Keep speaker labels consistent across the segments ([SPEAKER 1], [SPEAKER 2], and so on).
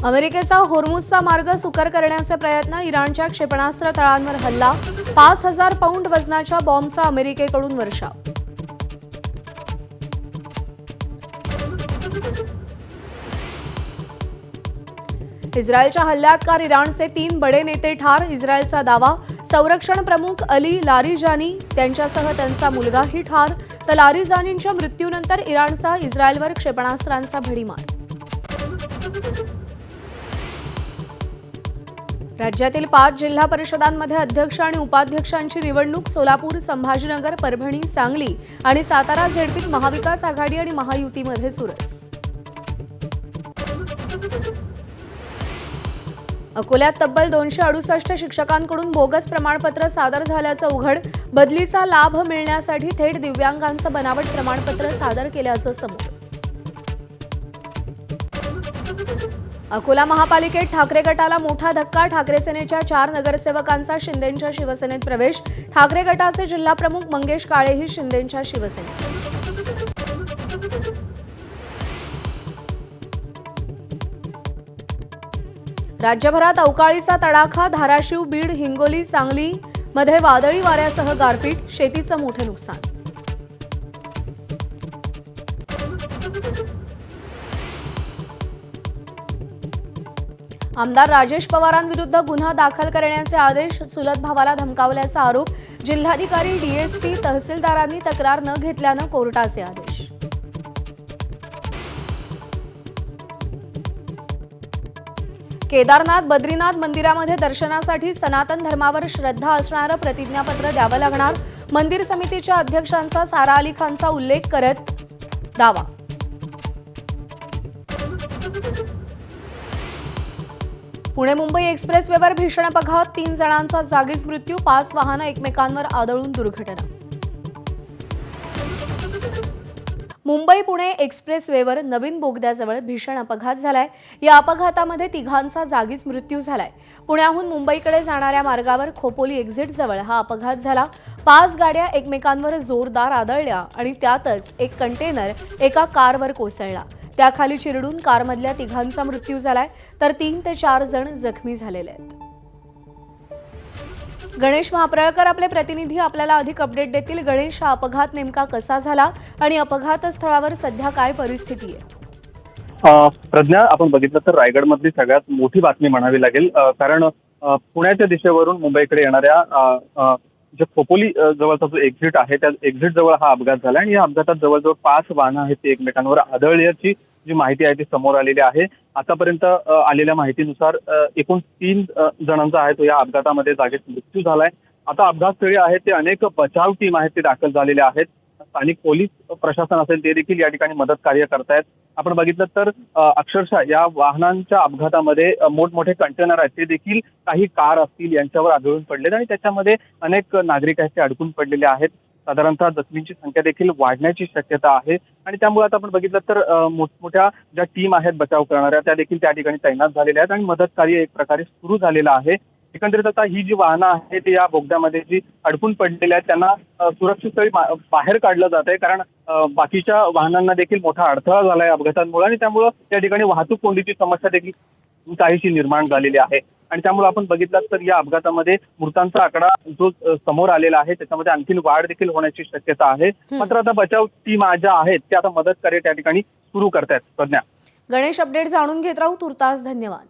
[SPEAKER 1] अमेरिकेचा होर्मुझचा मार्ग सुकर करण्याचे प्रयत्न, इराणच्या क्षेपणास्त्र तळांवर हल्ला, 5,000 पौंड वजनाच्या बॉम्बचा अमेरिकेकडून वर्षाव. इस्रायलच्या हल्ल्यात कार इराणचे 3 बडे नेते ठार, इस्रायलचा दावा. संरक्षण प्रमुख अली लारिजानी त्यांच्यासह त्यांचा मुलगाही ठार, तर लारिजानींच्या मृत्यूनंतर इराणचा इस्रायलवर क्षेपणास्त्रांचा भडीमार. राज्यातील 5 जिल्हा परिषदांमध्ये अध्यक्ष आणि उपाध्यक्षांची निवडणूक. सोलापूर, संभाजीनगर, परभणी, सांगली आणि सातारा झेडपीत महाविकास आघाडी आणि महायुतीमध्ये चुरस. अकोल्यात तब्बल 268 शिक्षकांकडून बोगस प्रमाणपत्र सादर झाल्याचं उघड. बदलीचा लाभ मिळण्यासाठी थेट दिव्यांगांचं बनावट प्रमाणपत्र सादर केल्याचं समोर. अकोला महापालिकेत ठाकरे गटाला मोठा धक्का. ठाकरे सेनेच्या 4 नगरसेवकांचा शिंदेंच्या शिवसेनेत प्रवेश. ठाकरे गटाचे जिल्हाप्रमुख मंगेश काळेही शिंदेंच्या शिवसेनेत. राज्यभरात अवकाळीचा तडाखा. धाराशिव, बीड, हिंगोली, सांगली मध्ये वादळी वाऱ्यासह गारपीट, शेतीचं मोठं नुकसान. आमदार राजेश पवारांविरुद्ध गुन्हा दाखल करण्याचे आदेश. चुलत भावाला धमकावल्याचा आरोप. जिल्हाधिकारी, डीएसपी, तहसीलदारांनी तक्रार न घेतल्यानं कोर्टाचे आदेश. केदारनाथ, बद्रीनाथ मंदिरामध्ये दर्शनासाठी सनातन धर्मावर श्रद्धा असणारं प्रतिज्ञापत्र द्यावं लागणार. मंदिर समितीच्या अध्यक्षांचा सारा अली खानचा उल्लेख करत दावा. पुणे मुंबई एक्सप्रेसवेवर भीषण अपघात. 3 जणांचा जागीच मृत्यू. 5 वाहनं एकमेकांवर आदळून दुर्घटना. मुंबई पुणे एक्सप्रेसवेवर नवीन बोगद्याजवळ भीषण अपघात झालाय. या अपघातामध्ये 3घांचा जागीच मृत्यू झालाय. पुण्याहून मुंबईकडे जाणाऱ्या मार्गावर खोपोली एक्झिट जवळ हा अपघात झाला. 5 गाड्या एकमेकांवर जोरदार आदळल्या आणि त्यातच एक कंटेनर एका कारवर कोसळला. त्याखाली चिरडून कारमधल्या 3घांचा मृत्यू झालाय, तर 3 ते 4 जण जखमी झालेले आहेत. गणेश महाप्रळकर आपले प्रतिनिधी आपल्याला अधिक अपडेट देतील. गणेश, हा अपघात नेमका कसा झाला आणि अपघात स्थळावर सध्या काय परिस्थिती आहे?
[SPEAKER 2] प्रज्ञा, आपण बघितलं तर रायगडमधली सगळ्यात मोठी बातमी म्हणावी लागेल, कारण पुण्याच्या दिशेवरून मुंबईकडे येणाऱ्या जे खोपोली जवळचा जो एक्झिट आहे त्या एक्झिट जवळ हा अपघात झाला आणि या अपघातात जवळजवळ 5 वाहनं आहेत ती एकमेकांवर आदळल्याची जी माहिती आहे ती समोर आलेली आहे. आतापर्यंत आलेल्या माहितीनुसार एकूण 3 जणांचा आहे तो या अपघातामध्ये जागेत मृत्यू झालाय. आता अपघातस्थळी आहेत ते अनेक बचाव टीम आहेत ते दाखल झालेले आहेत. स्थानिक पोलीस प्रशासन असेल ते देखील या ठिकाणी मदत कार्य करतायत. आपण बघितलं तर अक्षरशः या वाहनांच्या अपघातामध्ये मोठमोठे कंटेनर आहेत ते देखील काही कार असतील यांच्यावर आदळून पडलेले आणि त्याच्यामध्ये अनेक नागरिक आहेत ते अडकून पडलेले आहेत. साधारणतः जखमींची संख्या देखील वाढण्याची शक्यता आहे आणि त्यामुळे आता आपण बघितलं तर मोठमोठ्या ज्या टीम आहेत बचाव करणाऱ्या त्या देखील त्या ठिकाणी तैनात झालेल्या आहेत आणि मदत कार्य एक प्रकारे सुरू झालेलं आहे. एकंदरीत आता ही जी वाहनं आहेत या बोगद्यामध्ये जी अडकून पडलेली आहेत त्यांना सुरक्षित स्थळी बाहेर काढलं जात आहे, कारण बाकीच्या वाहनांना देखील मोठा अडथळा झाला आहे अपघातांमुळे आणि त्यामुळं त्या ठिकाणी वाहतूक कोंडीची समस्या देखील काहीशी निर्माण झालेली आहे. आणि त्यामुळे आपण बघितलं तर या अपघातामध्ये मृतांचा आकडा जो समोर आलेला आहे त्याच्यामध्ये आणखी वाढ देखील होण्याची शक्यता आहे. मात्र आता बचाव टीम ज्या आहेत त्या आता मदत कार्य त्या ठिकाणी सुरू करतायत. प्रज्ञा,
[SPEAKER 1] गणेश, अपडेट जाणून घेत राहू. तुर्तास धन्यवाद.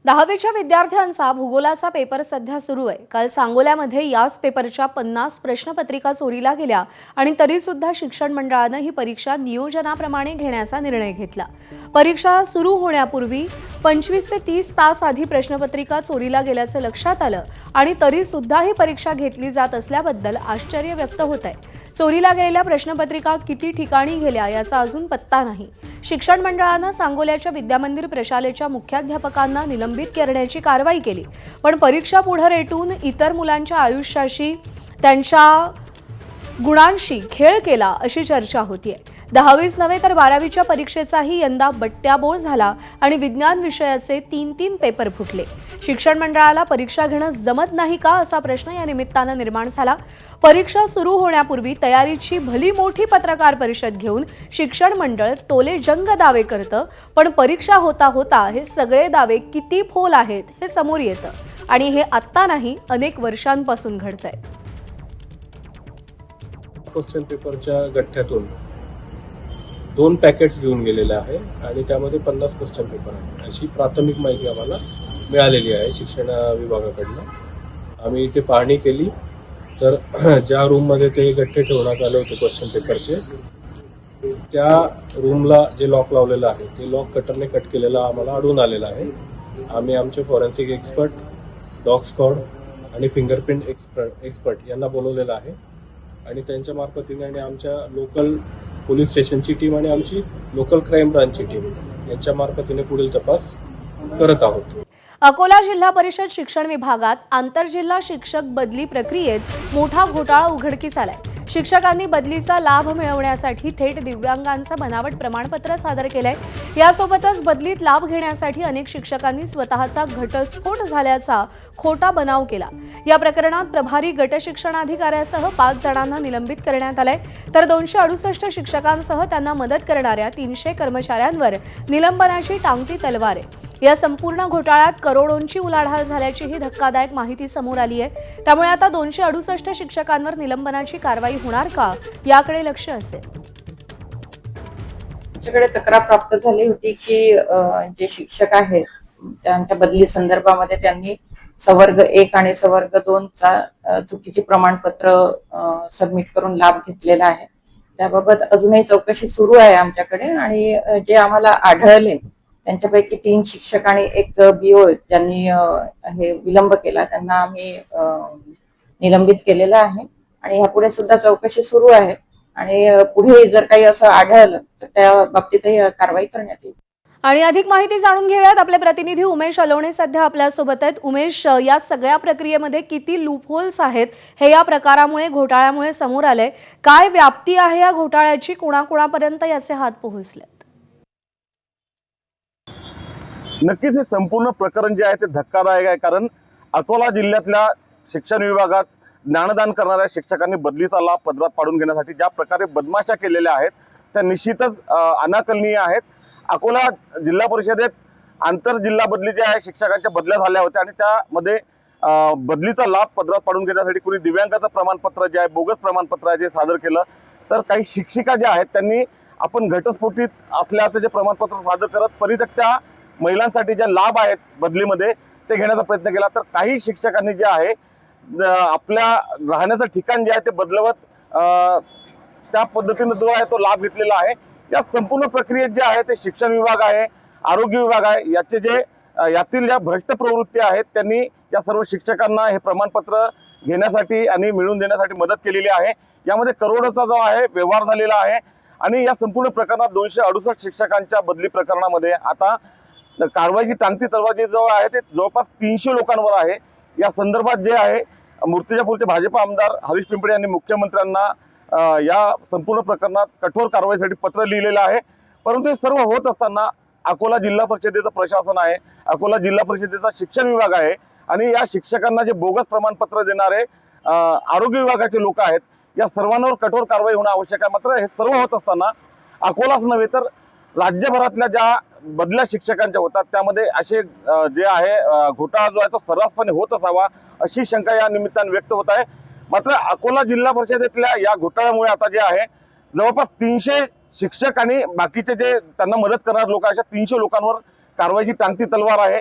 [SPEAKER 1] 10वीच्या विद्यार्थ्यांचा भूगोलाचा पेपर सध्या सुरू आहे. काल सांगोल्यामध्ये याच पेपरच्या 50 प्रश्नपत्रिका चोरीला गेल्या आणि तरी सुद्धा शिक्षण मंडळानं ही परीक्षा नियोजनाप्रमाणे घेण्याचा निर्णय घेतला. परीक्षा सुरू होण्यापूर्वी 25 ते 30 तास आधी प्रश्नपत्रिका चोरीला गेल्याचं लक्षात आलं आणि तरी सुद्धा ही परीक्षा घेतली जात असल्याबद्दल आश्चर्य व्यक्त होत आहे. चोरीला गेलेल्या प्रश्नपत्रिका किती ठिकाणी गेल्या याचा अजून पत्ता नाही. शिक्षण मंडळानं सांगोल्याच्या विद्यामंदिर प्रशालेच्या मुख्याध्यापकांना निलंबित करण्याची कारवाई केली, पण परीक्षा पुढे रेटून इतर मुलांच्या आयुष्याशी त्यांच्या गुणांशी खेळ केला अशी चर्चा होतीये. 10वीच नव्हे तर 12वीच्या परीक्षेचाही यंदा बट्ट्याबोळ झाला आणि विज्ञान विषयाचे 3 पेपर फुटले. शिक्षण मंडळाला परीक्षा घेणं जमत नाही का असा प्रश्न या निमित्तानं निर्माण झाला. परीक्षा सुरू होण्यापूर्वी तयारीची भली मोठी पत्रकार परिषद घेऊन शिक्षण मंडळ टोलेजंग दावे करतं, पण परीक्षा होता होता हे सगळे दावे किती फोल आहेत हे समोर येतं आणि हे आत्ता नाही, अनेक वर्षांपासून घडतंय.
[SPEAKER 3] क्वेश्चन पेपरच्या गठ्ठ्यातून 2 पॅकेट्स घेऊन गेलेले आहे आणि त्यामध्ये 50 क्वेश्चन पेपर आहे अशी प्राथमिक माहिती आम्हाला मिळालेली आहे शिक्षण विभागाकडनं. आम्ही इथे पाहणी केली तर ज्या रूममध्ये ते गठ्ठे ठेवण्यात आले होते क्वेश्चन पेपरचे, त्या रूमला जे लॉक लावलेलं आहे ते लॉक कटरने कट केलेलं आम्हाला आढळून आलेलं आहे. आम्ही आमचे फॉरेन्सिक एक्सपर्ट, डॉग स्क्वॉड आणि फिंगरप्रिंट एक्सपर्ट यांना बोलवलेलं आहे आणि त्यांच्या मार्फतीने आणि आमच्या लोकल पोलीस स्टेशनची टीम आणि आमची लोकल क्राईम ब्रांचची टीम यांच्या मार्फतीने पुढील तपास करत आहोत.
[SPEAKER 1] अकोला जिल्हा परिषद शिक्षण विभागात आंतरजिल्हा शिक्षक बदली प्रक्रियेत मोठा घोटाळा उघडकीस आलाय. शिक्षकांनी बदलीचा लाभ मिळवण्यासाठी थेट दिव्यांगांचं बनावट प्रमाणपत्र सादर केलंय. यासोबतच बदलीत लाभ घेण्यासाठी अनेक शिक्षकांनी स्वतःचा घटस्फोट झाल्याचा खोटा बनाव केला. या प्रकरणात प्रभारी गट शिक्षणाधिकाऱ्यासह 5 जणांना निलंबित करण्यात आलंय, तर 268 शिक्षकांसह त्यांना मदत करणाऱ्या 300 कर्मचाऱ्यांवर निलंबनाची टांगती तलवार आहे. या संपूर्ण घोटाळ्यात करोडोंची उलाढाल झाल्याचीही धक्कादायक माहिती समोर आली आहे. त्यामुळे आता 268 शिक्षकांवर निलंबनाची कारवाई होणार का याकडे लक्ष असेल.
[SPEAKER 4] आमच्याकडे तक्रार प्राप्त झाली होती की जे शिक्षक आहेत त्यांच्या बदली संदर्भामध्ये त्यांनी सवर्ग 1 आणि सवर्ग 2 चा चुकीचे प्रमाणपत्र सबमिट करून लाभ घेतलेला आहे. त्याबाबत अजूनही चौकशी सुरू आहे आमच्याकडे आणि जे आम्हाला आढळले त्यांच्यापैकी 3 शिक्षक आणि 1 BO ज्यांनी हे विलंब केला त्यांना आम्ही निलंबित केलेलं आहे आणि ह्यापुढे सुद्धा चौकशी सुरू आहे आणि पुढे जर काही असं आढळलं तर त्या बाबतीतही कारवाई करण्यात येईल.
[SPEAKER 1] आणि अधिक माहिती जाणून घेऊयात. आपले प्रतिनिधी उमेश अलोणे सध्या आपल्यासोबत आहेत. उमेश, या सगळ्या प्रक्रियेमध्ये किती लूपहोल्स आहेत हे या प्रकारामुळे, घोटाळ्यामुळे समोर आलंय? काय व्याप्ती आहे या घोटाळ्याची? कोणाकोणापर्यंत याचे हात पोहोचले?
[SPEAKER 2] नक्कीच हे संपूर्ण प्रकरण जे आहे ते धक्कादायक आहे. कारण अकोला जिल्ह्यातल्या शिक्षण विभागात ज्ञानदान करणाऱ्या शिक्षकांनी बदलीचा लाभ पदरात पाडून घेण्यासाठी ज्या प्रकारे बदमाशा केलेल्या आहेत त्या निश्चितच अनाकलनीय आहेत. अकोला जिल्हा परिषदेत आंतरजिल्हा बदली जे आहे शिक्षकांच्या बदल्या झाल्या होत्या आणि त्यामध्ये बदलीचा लाभ पदरात पाडून घेण्यासाठी कुणी दिव्यांगाचं प्रमाणपत्र जे आहे, बोगस प्रमाणपत्र आहे, जे सादर केलं. तर काही शिक्षिका ज्या आहेत त्यांनी आपण घटस्फोटित असल्याचं जे प्रमाणपत्र सादर करत परित्यक्त्या महिलांसाठी ज्या लाभ आहेत बदलीमध्ये ते घेण्याचा प्रयत्न केला. तर काही शिक्षकांनी जे आहे आपल्या राहण्याचं ठिकाण जे आहे ते बदलवत त्या पद्धतीने जो आहे तो लाभ घेतलेला आहे. या संपूर्ण प्रक्रियेत जे आहे ते शिक्षण विभाग आहे, आरोग्य विभाग आहे, याचे जे यातील ज्या भ्रष्ट प्रवृत्ती आहेत त्यांनी या सर्व शिक्षकांना हे प्रमाणपत्र घेण्यासाठी आणि मिळवून देण्यासाठी मदत केलेली आहे. यामध्ये करोडोचा जो आहे व्यवहार झालेला आहे आणि या संपूर्ण प्रकरणात 268 शिक्षकांच्या बदली प्रकरणामध्ये आता कारवाईची टांगती तलवार जो आहे ते जवळपास 300 लोकांवर आहे. या संदर्भात जे आहे मूर्तिजापूरचे भाजप आमदार हरीश पिंपळे यांनी मुख्यमंत्र्यांना या संपूर्ण प्रकरणात कठोर कारवाईसाठी पत्र लिहिलेलं आहे. परंतु हे सर्व होत असताना अकोला जिल्हा परिषदेचं प्रशासन आहे, अकोला जिल्हा परिषदेचा शिक्षण विभाग आहे आणि या शिक्षकांना जे बोगस प्रमाणपत्र देणारे आरोग्य विभागाचे लोक आहेत या सर्वांवर कठोर कारवाई होणं आवश्यक आहे. मात्र हे सर्व होत असताना अकोलाच नव्हे तर राज्यभरातल्या ज्या बदल्या शिक्षकांच्या होतात त्यामध्ये असे जे आहे घोटाळा जो आहे तो सर्रासपणे होत असावा अशी शंका या निमित्ताने व्यक्त होत आहे. मात्र अकोला जिल्हा परिषदेतल्या या घोटाळ्यामुळे आता जे आहे जवळपास 300 शिक्षक आणि बाकीचे जे त्यांना मदत करणारे लोक अशा 300 लोकांवर कारवाईची टांगती तलवार आहे.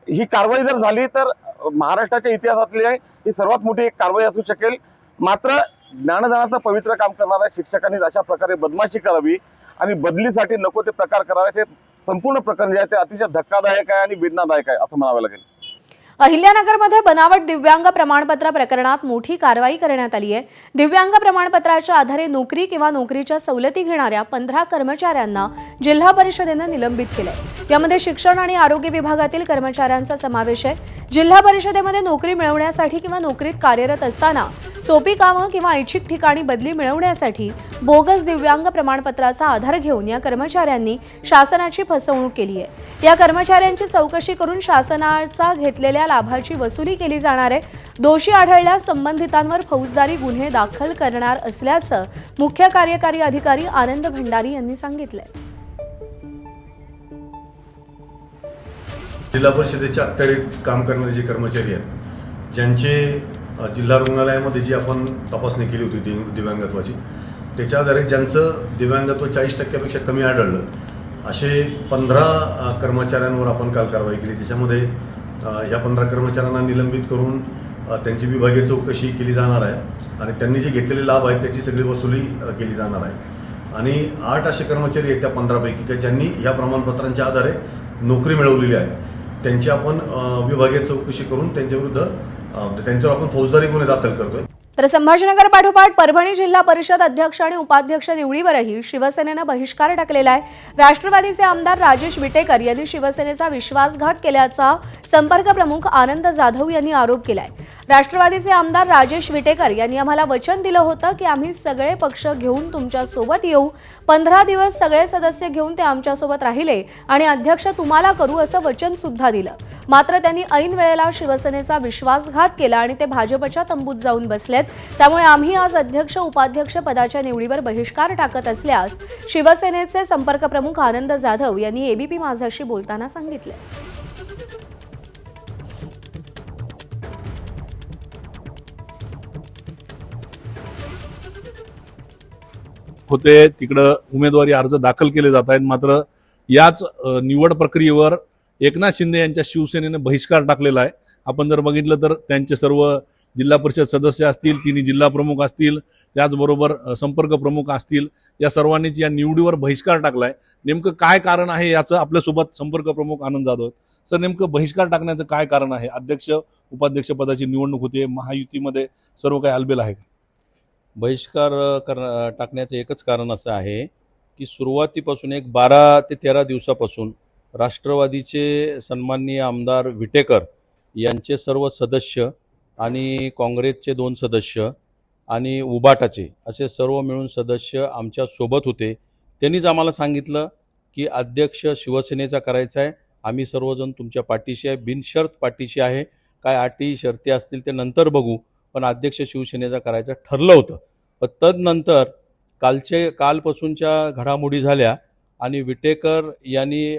[SPEAKER 2] ही कारवाई जर झाली तर महाराष्ट्राच्या इतिहासातली ही सर्वात मोठी एक कारवाई असू शकेल. मात्र ज्ञानदानाचं पवित्र काम करणाऱ्या शिक्षकांनी अशा प्रकारे बदमाशी करावी आणि बदलीसाठी नको ते प्रकार करावे, ते संपूर्ण प्रकरण जे आहे ते अतिशय धक्कादायक आहे आणि वेदनादायक आहे असं म्हणावं लागेल.
[SPEAKER 1] अहिल्यानगरमध्ये बनावट दिव्यांग प्रमाणपत्र प्रकरणात मोठी कारवाई करण्यात आली आहे. दिव्यांग प्रमाणपत्राच्या आधारे नोकरी किंवा नोकरीच्या सवलती घेणाऱ्या 15 कर्मचाऱ्यांना जिल्हा परिषदेनं निलंबित केलंय. यामध्ये शिक्षण आणि आरोग्य विभागातील कर्मचाऱ्यांचा समावेश आहे. जिल्हा परिषदेमध्ये नोकरी मिळवण्यासाठी किंवा नोकरीत कार्यरत असताना सोपी कामं किंवा ऐच्छिक ठिकाणी बदली मिळवण्यासाठी बोगस दिव्यांग प्रमाणपत्राचा आधार घेऊन या कर्मचाऱ्यांनी शासनाची फसवणूक केली आहे। या कर्मचाऱ्यांची चौकशी करून शासनाचा घेतलेल्या लाभाची वसुली केली जाणार आहे। दोषी आढळल्यास संबंधितांवर फौजदारी गुन्हे दाखल करणार असल्याचं मुख्य कार्यकारी अधिकारी आनंद भंडारी यांनी सांगितलंय।
[SPEAKER 5] जिल्हा परिषदेच्या अखत्यारीत काम करणारे जे कर्मचारी आहेत, ज्यांचे जिल्हा रुग्णालयामध्ये जी आपण तपासणी केली होती दिव्यांगत्वाची, त्याच्या आधारे ज्यांचं दिव्यांगत्व 40% कमी आढळलं, असे 15 कर्मचाऱ्यांवर आपण काल कारवाई केली। त्याच्यामध्ये या 15 कर्मचाऱ्यांना निलंबित करून त्यांची विभागीय चौकशी केली जाणार आहे आणि त्यांनी जे घेतलेले लाभ आहेत त्याची सगळी वसुली केली जाणार आहे। आणि 8 असे कर्मचारी आहेत त्या 15पैकी की ज्यांनी या प्रमाणपत्रांच्या आधारे नोकरी मिळवलेली आहे, त्यांची आपण विभागीय चौकशी करून त्यांच्यावर आपण फौजदारी गुन्हे दाखल करतोय।
[SPEAKER 1] तर संभाजीनगर पाठोपाठ परभणी जिल्हा परिषद अध्यक्ष आणि उपाध्यक्ष निवडीवरही शिवसेनेनं बहिष्कार टाकलेला आहे। राष्ट्रवादीचे आमदार राजेश विटेकर यांनी शिवसेनेचा विश्वासघात केल्याचा संपर्क प्रमुख आनंद जाधव यांनी आरोप केलाय। राष्ट्रवादीचे आमदार राजेश विटेकर यांनी आम्हाला वचन दिलं होतं की आम्ही सगळे पक्ष घेऊन तुमच्या सोबत येऊ। 15 दिवस सगळे सदस्य घेऊन ते आमच्या सोबत राहिले आणि अध्यक्ष तुम्हाला करू असं वचन सुद्धा दिलं। मात्र त्यांनी ऐन वेळेला शिवसेनेचा विश्वासघात केला आणि ते भाजपच्या तंबूत जाऊन बसलेत। त्यामुळे आम्ही आज अध्यक्ष उपाध्यक्ष पदाच्या निवडीवर बहिष्कार टाकत असल्यास शिवसेनेचे संपर्क प्रमुख आनंद जाधव यांनी एबीपी माझाशी बोलताना सांगितले।
[SPEAKER 6] होते तिकडं उमेदवारी अर्ज दाखल केले जात आहेत। मात्र याच निवड प्रक्रियेवर एकनाथ शिंदे यांच्या शिवसेनेने बहिष्कार टाकलेला आहे। आपण जर बघितलं तर त्यांचे सर्व जिल्हा परिषद सदस्य असतील, 3 जिल्हा प्रमुख असतील, त्याचबरोबर संपर्क प्रमुख असतील, या सर्वांनीच या निवडीवर बहिष्कार टाकलाय। नेमकं काय कारण आहे याचं आपल्यासोबत संपर्क प्रमुख आनंद जाधव आहेत। सर, नेमकं बहिष्कार टाकण्याचं काय कारण आहे? अध्यक्ष उपाध्यक्ष पदाची निवडणूक होते, महायुतीमध्ये सर्व काही आलबेल आहे का?
[SPEAKER 7] बहिष्कार टाकण्याचं एकच कारण असं आहे की सुरुवातीपासून एक 12 ते 13 दिवसापासून राष्ट्रवादीचे सन्माननीय आमदार विटेकर यांचे सर्व सदस्य आणि काँग्रेसचे 2 सदस्य आणि उबाटाचे असे सर्व मिळून सदस्य आमच्या सोबत होते। त्यांनीच आम्हाला सांगितलं की अध्यक्ष शिवसेनेचा करायचा आहे, आम्ही सर्वजण तुमच्या पाठीशी आहे, बिनशर्त पाठीशी आहे, काय अटी शर्ती असतील ते नंतर बघू, पण अध्यक्ष शिवसेनेचा करायचं ठरलं होतं। पण तदनंतर कालपासूनच्या घडामोडी झाल्या आणि विटेकर यांनी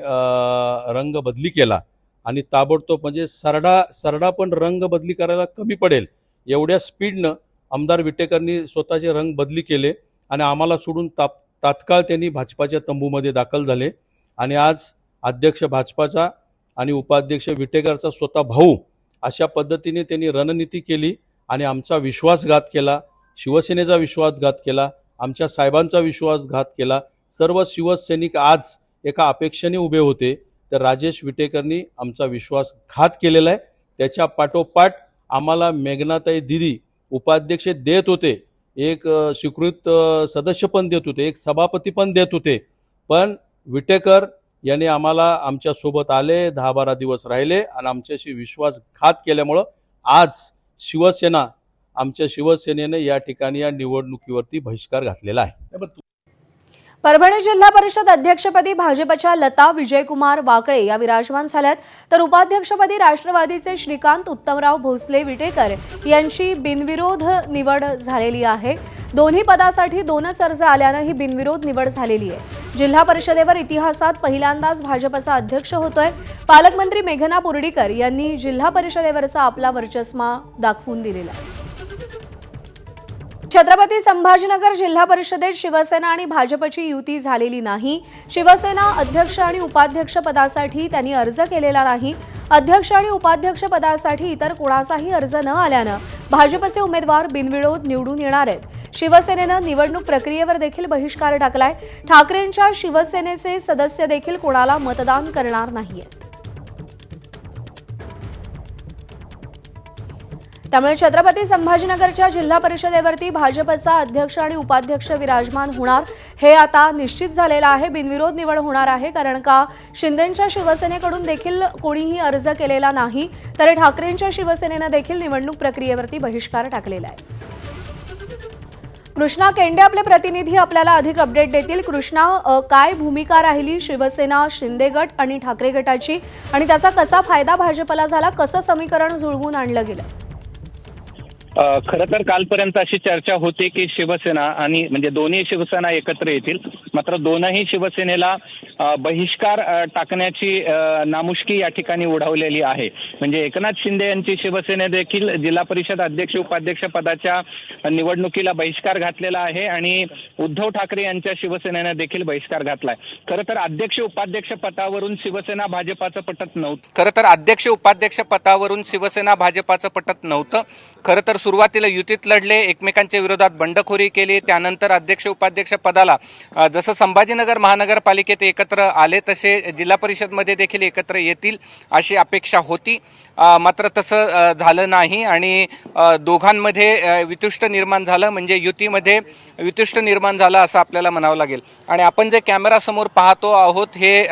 [SPEAKER 7] रंग बदली केला आणि ताबडतोब म्हणजे सरडा पण रंग बदली करायला कमी पडेल एवढ्या स्पीडनं आमदार विटेकरनी स्वतःचे रंग बदली केले आणि आम्हाला सोडून तात्काळ त्यांनी भाजपाच्या तंबूमध्ये दाखल झाले आणि आज अध्यक्ष भाजपाचा आणि उपाध्यक्ष विटेकरचा स्वतः भाऊ अशा पद्धतीने त्यांनी रणनीती केली आणि आमचा विश्वासघात केला, शिवसेनेचा विश्वासघात केला, आमच्या साहेबांचा विश्वासघात केला। सर्व शिवसैनिक आज एका अपेक्षेने उभे होते, तर राजेश विटेकरनी आमचा विश्वासघात केलेला आहे। त्याच्या पाठोपाठ आम्हाला मेघनाताई दिदी उपाध्यक्ष देत होते, एक स्वीकृत सदस्य पण देत होते, एक सभापती पण देत होते, पण विटेकर यांनी आम्हाला आमच्या सोबत आले, 10-12 दिवस राहिले आणि आमच्याशी विश्वासघात केल्यामुळं आज आमच्या शिवसेनेने या ठिकाणी या निवडणुकीवरती बहिष्कार घातलेला आहे।
[SPEAKER 1] परभणी जिल्हा परिषद अध्यक्षपदी भाजपच्या लता विजयकुमार वाकळे या विराजमान झाल्यात, तर उपाध्यक्षपदी राष्ट्रवादीचे श्रीकांत उत्तमराव भोसले विटेकर यांची बिनविरोध निवड झालेली आहे। दोन्ही पदासाठी 2च अर्ज आल्यानं ही बिनविरोध निवड झालेली आहे। जिल्हा परिषदेवर इतिहासात पहिल्यांदाच भाजपचा अध्यक्ष होतोय। पालकमंत्री मेघना बोर्डीकर यांनी जिल्हा परिषदेवरचा आपला वर्चस्व दाखवून दिलेला आहे। छत्रपती संभाजीनगर जिल्हा परिषदेत शिवसेना आणि भाजपची युती झालेली नाही। शिवसेना अध्यक्ष आणि उपाध्यक्ष पदासाठी त्यांनी अर्ज केलेला नाही। अध्यक्ष आणि उपाध्यक्ष पदासाठी इतर कोणाचाही अर्ज न आल्यानं भाजपचे उमेदवार बिनविरोध निवडून येणार आहेत। शिवसेनेनं निवडणूक प्रक्रियेवर देखील बहिष्कार टाकलाय। ठाकरेंच्या शिवसेनेचे सदस्य देखील कोणाला मतदान करणार नाहीयेत। त्यामुळे छत्रपती संभाजीनगरच्या जिल्हा परिषदेवरती भाजपचा अध्यक्ष आणि उपाध्यक्ष विराजमान होणार हे आता निश्चित झालेलं आहे। बिनविरोध निवड होणार आहे, कारण का शिंदेंच्या शिवसेनेकडून देखील कोणीही अर्ज केलेला नाही, तर ठाकरेंच्या शिवसेनेनं देखील निवडणूक प्रक्रियेवरती बहिष्कार टाकलेला आहे। कृष्णा केंडे आपले प्रतिनिधी आपल्याला अधिक अपडेट देतील. कृष्णा, काय भूमिका राहिली शिवसेना, शिंदे गट आणि ठाकरे गटाची, आणि त्याचा कसा फायदा भाजपला झाला, कसं समीकरण जुळवून आणलं गेलं?
[SPEAKER 8] खरं तर कालपर्यंत अशी चर्चा होती की शिवसेना आणि म्हणजे दोन्ही शिवसेना एकत्र येतील, मात्र दोनही शिवसेनेला बहिष्कार टाकण्याची नामुष्की या ठिकाणी उडवलेली आहे. म्हणजे एकनाथ शिंदे यांची शिवसेने देखील जिल्हा परिषद अध्यक्ष उपाध्यक्ष पदाच्या निवडणुकीला बहिष्कार घातलेला आहे आणि उद्धव ठाकरे यांच्या शिवसेनेने देखील बहिष्कार घातलाय. खरं तर अध्यक्ष उपाध्यक्ष पदावरून शिवसेना भाजपाचं पटत नव्हतं. खरं तर सुरुवातीला युतीत लढले, एकमेकांच्या विरोधात बंडखोरी केली, त्यानंतर अध्यक्ष उपाध्यक्ष पदाला जसं संभाजीनगर महानगरपालिकेत एकत्र आले तसे जिल्हा परिषदमध्ये देखील एकत्र येतील अशी अपेक्षा होती. मात्र तसं झालं नाही आणि दोघांमध्ये वितुष्ट निर्माण झालं, म्हणजे युतीमध्ये वितुष्ट निर्माण झालं असं आपल्याला म्हणावं लागेल. आणि आपण जे कॅमेरासमोर पाहतो आहोत हे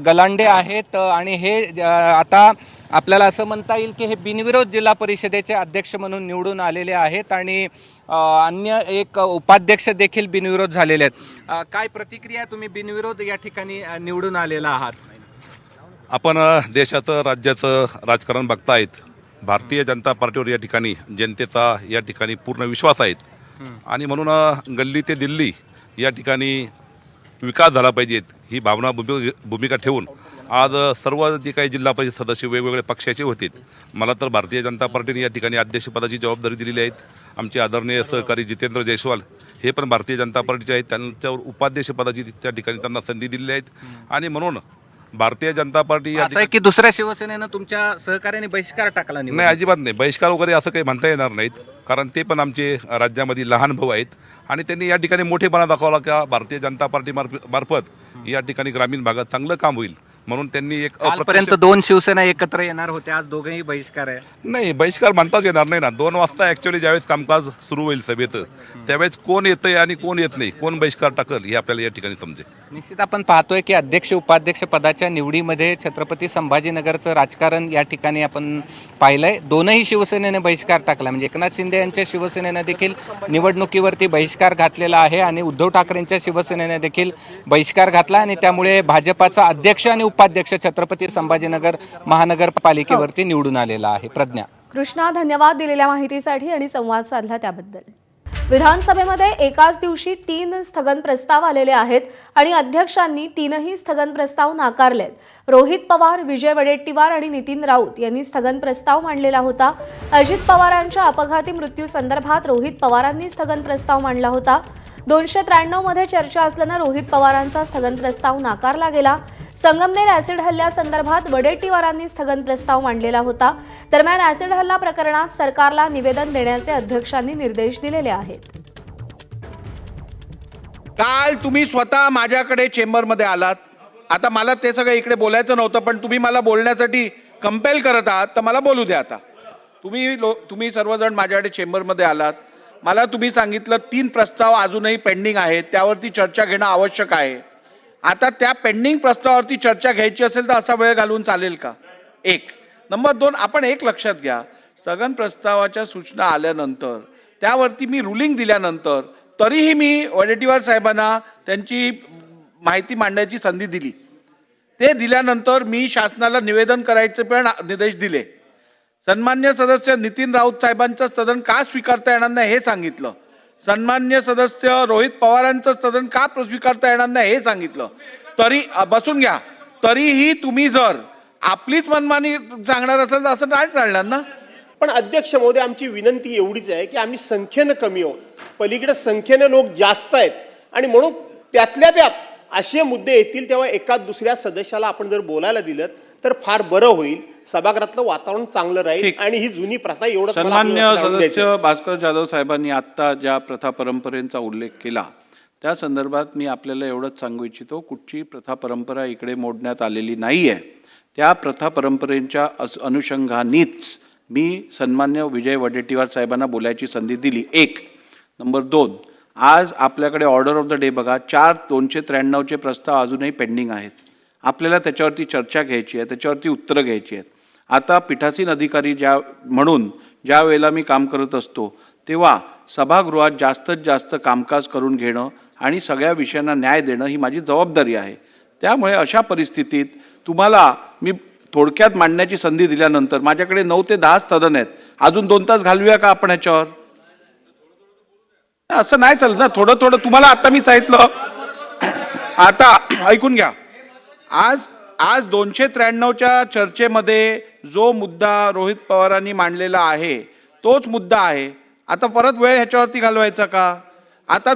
[SPEAKER 8] गलांडे आहेत आणि हे आता आपल्याला असं म्हणता येईल की हे बिनविरोध जिल्हा परिषदेचे अध्यक्ष म्हणून निवडून आलेले आहेत आणि अन्य एक उपाध्यक्ष देखील बिनविरोध झालेले आहेत. काय प्रतिक्रिया, तुम्ही बिनविरोध या ठिकाणी निवडून आलेला आहात?
[SPEAKER 9] आपण देशाचं राज्याचं राजकारण बघतायत. भारतीय जनता पार्टीवर या ठिकाणी जनतेचा या ठिकाणी पूर्ण विश्वास आहे आणि म्हणून गल्ली ते दिल्ली या ठिकाणी विकास झाला पाहिजेत ही भावना भूमिका ठेवून आज सर्व जे काही जिल्हा परिषद सदस्य वेगवेगळ्या पक्षाचे होते. मला तर भारतीय जनता पार्टीने या ठिकाणी अध्यक्षपदाची जबाबदारी दिलेली आहेत. आमचे आदरणीय सहकारी जितेंद्र जयस्वाल हे पण भारतीय जनता पार्टीचे आहेत, त्यांच्यावर उपाध्यक्षपदाची त्या ठिकाणी त्यांना संधी दिलेली आहेत आणि म्हणून भारतीय जनता पार्टी
[SPEAKER 8] असं आहे की दुसऱ्या शिवसेनेनं तुमच्या सहकार्याने बहिष्कार टाकला
[SPEAKER 9] नाही, अजिबात नाही. बहिष्कार वगैरे असं काही म्हणता येणार नाहीत, कारण ते पण आमचे राज्यामध्ये लहान भाऊ आहेत आणि त्यांनी या ठिकाणी मोठेपणा दाखवला की भारतीय जनता पार्टी मार्फत या ठिकाणी ग्रामीण भागात चांगलं काम होईल म्हणून त्यांनी एक
[SPEAKER 8] कालपर्यंत दोन शिवसेना एकत्र येणार होत्या, आज दोघेही बहिष्कार आहे.
[SPEAKER 9] नाही, बहिष्कार म्हणताच येणार नाही ना. 2 वाजता ऍक्च्युअली ज्यावेळेस कामकाज सुरू होईल सभेचं त्यावेळेस कोण येतंय आणि कोण येत नाही, कोण बहिष्कार टाकल हे आपल्याला या ठिकाणी समजेल.
[SPEAKER 8] निश्चित आपण पाहतोय की अध्यक्ष उपाध्यक्ष पदाच्या निवडीमध्ये छत्रपती संभाजीनगरचं राजकारण या ठिकाणी आपण पाहिलंय. दोनही शिवसेनेने बहिष्कार टाकला, म्हणजे एकनाथ शिंदे यांच्या शिवसेनेने देखील निवडणुकीवरती बहिष्कार घातलेला आहे आणि उद्धव ठाकरेंच्या शिवसेनेने देखील बहिष्कार घातला आणि त्यामुळे भाजपाचा अध्यक्ष आणि उपाध्यक्ष छत्रपती संभाजीनगर महानगरपालिकेवरती निवडून आलेला आहे. प्रज्ञा.
[SPEAKER 1] कृष्णा, धन्यवाद दिलेल्या माहितीसाठी आणि संवाद साधला त्याबद्दल. विधानसभेमध्ये एकाच दिवशी 3 स्थगन प्रस्ताव आलेले आहेत आणि अध्यक्षांनी 3ही स्थगन प्रस्ताव नाकारलेत. रोहित पवार, विजय वडेट्टीवार आणि नितीन राऊत यांनी स्थगन प्रस्ताव मांडलेला होता. अजित पवारांच्या अपघाती मृत्यू संदर्भात रोहित पवारांनी स्थगन प्रस्ताव मांडला होता. 293 मध्ये चर्चा असल्यानं रोहित पवारांचा स्थगन प्रस्ताव नाकारला गेला. संगमनेर ऍसिड हल्ल्यासंदर्भात वडेट्टीवारांनी स्थगन प्रस्ताव मांडलेला होता. दरम्यान ऍसिड हल्ला प्रकरणात सरकारला निवेदन देण्याचे अध्यक्षांनी निर्देश दिलेले आहेत.
[SPEAKER 10] काल तुम्ही स्वतः माझ्याकडे चेंबरमध्ये आलात. आता मला ते सगळं इकडे बोलायचं नव्हतं, पण तुम्ही मला बोलण्यासाठी कंपेल करत आहात तर मला बोलू द्या. आता तुम्ही सर्वजण माझ्याकडे चेंबरमध्ये आलात. मला तुम्ही सांगितलं 3 प्रस्ताव अजूनही पेंडिंग आहेत, त्यावरती चर्चा घेणं आवश्यक आहे. आता त्या पेंडिंग प्रस्तावावरती चर्चा घ्यायची असेल तर असा वेळ घालून चालेल का? 1. नंबर 2, आपण एक लक्षात घ्या, स्थगन प्रस्तावाच्या सूचना आल्यानंतर त्यावरती मी रुलिंग दिल्यानंतर तरीही मी वडेट्टीवार साहेबांना त्यांची माहिती मांडण्याची संधी दिली. ते दिल्यानंतर मी शासनाला निवेदन करायचे पण निर्देश दिले. सन्मान्य सदस्य नितीन राऊत साहेबांचं स्थगन का स्वीकारता येणार नाही हे सांगितलं. सन्मान्य सदस्य रोहित पवारांचं स्थगन का स्वीकारता येणार नाही हे सांगितलं. तरी बसून घ्या. तरीही तुम्ही जर आपलीच मनमानी सांगणार असाल तर असं नाही चालणार ना.
[SPEAKER 11] पण अध्यक्ष महोदय, आमची विनंती एवढीच आहे की आम्ही संख्येनं कमी आहोत, पलीकडे संख्येने लोक जास्त आहेत आणि म्हणून त्यातल्या त्यात असे मुद्दे येतील तेव्हा एका दुसऱ्या सदस्याला आपण जर बोलायला दिलं तर फार बरं होईल. सभागृहातलं वातावरण चांगलं राहील आणि ही जुनी प्रथा एवढं.
[SPEAKER 3] सन्मान्य सदस्य भास्कर जाधव साहेबांनी आत्ता ज्या प्रथा परंपरेचा उल्लेख केला त्या संदर्भात मी आपल्याला एवढंच सांगू इच्छितो, कुठची प्रथा परंपरा इकडे मोडण्यात आलेली नाही आहे. त्या प्रथा परंपरेच्या अनुषंगानेच मी सन्मान्य विजय वडेट्टीवार साहेबांना बोलायची संधी दिली. 1. नंबर 2, आज आपल्याकडे ऑर्डर ऑफ द डे बघा, 293चे प्रस्ताव अजूनही पेंडिंग आहेत. आपल्याला त्याच्यावरती चर्चा घ्यायची आहे, त्याच्यावरती उत्तरं घ्यायची आहेत. आता पीठासीन अधिकारी म्हणून ज्या वेळेला मी काम करत असतो तेव्हा
[SPEAKER 10] सभागृहात जास्तीत जास्त कामकाज करून घेणं आणि सगळ्या विषयांना न्याय देणं ही माझी जबाबदारी आहे. त्यामुळे अशा परिस्थितीत तुम्हाला मी थोडक्यात मांडण्याची संधी दिल्यानंतर माझ्याकडे 9 ते 10 सदन आहेत. अजून 2 तास घालवूया का आपण ह्याच्यावर? असं नाही चालत ना. थोडं थोडं तुम्हाला आता मी सांगितलं. आता ऐकून घ्या. आज 293च्या चर्चेमध्ये जो मुद्दा रोहित पवारांनी मांडलेला आहे तोच मुद्दा आहे. आता परत वेळ ह्याच्यावरती घालवायचा का? आता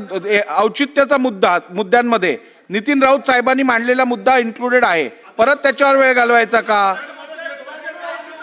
[SPEAKER 10] औचित्याचा मुद्द्यांमध्ये नितीन राऊत साहेबांनी मांडलेला मुद्दा इन्क्लुडेड आहे. परत त्याच्यावर वेळ घालवायचा का?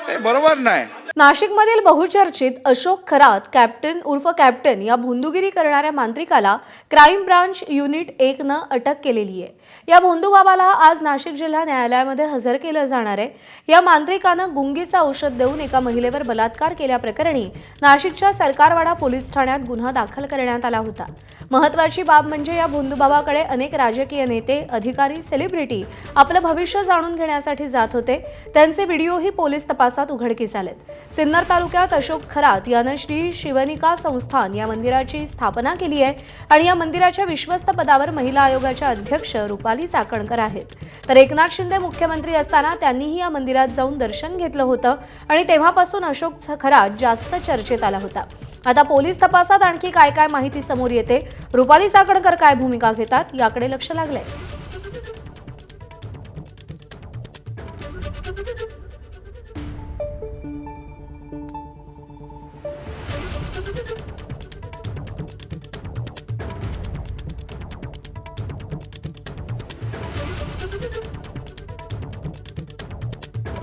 [SPEAKER 10] हे बरोबर नाही.
[SPEAKER 1] नाशिकमधील बहुचर्चित अशोक खरात कॅप्टन उर्फ कॅप्टन या भोंदूगिरी करणाऱ्या मांत्रिकाला क्राईम ब्रांच युनिट 1नं अटक केलेली आहे. या भोंदूबाबाला आज नाशिक जिल्हा न्यायालयामध्ये हजर केलं जाणार आहे. या मांत्रिकानं गुंगीचं औषध देऊन एका महिलेवर बलात्कार केल्याप्रकरणी नाशिकच्या सरकारवाडा पोलीस ठाण्यात गुन्हा दाखल करण्यात आला होता. महत्त्वाची बाब म्हणजे या भोंदूबाबाकडे अनेक राजकीय नेते, अधिकारी, सेलिब्रिटी आपलं भविष्य जाणून घेण्यासाठी जात होते. त्यांचे व्हिडिओही पोलीस तपासात उघडकीस आलेत. सिन्नर तालुक्यात अशोक खरात यानं श्री शिवनिका संस्थान या मंदिराची स्थापना केली आहे आणि या मंदिराच्या विश्वस्त पदावर महिला आयोगाच्या अध्यक्ष रुपाली चाकणकर आहेत. तर एकनाथ शिंदे मुख्यमंत्री असताना त्यांनीही या मंदिरात जाऊन दर्शन घेतलं होतं आणि तेव्हापासून अशोक खरात जास्त चर्चेत आला होता. आता पोलीस तपासात आणखी काय काय माहिती समोर येते, रुपाली चाकणकर काय भूमिका घेतात याकडे लक्ष लागलंय.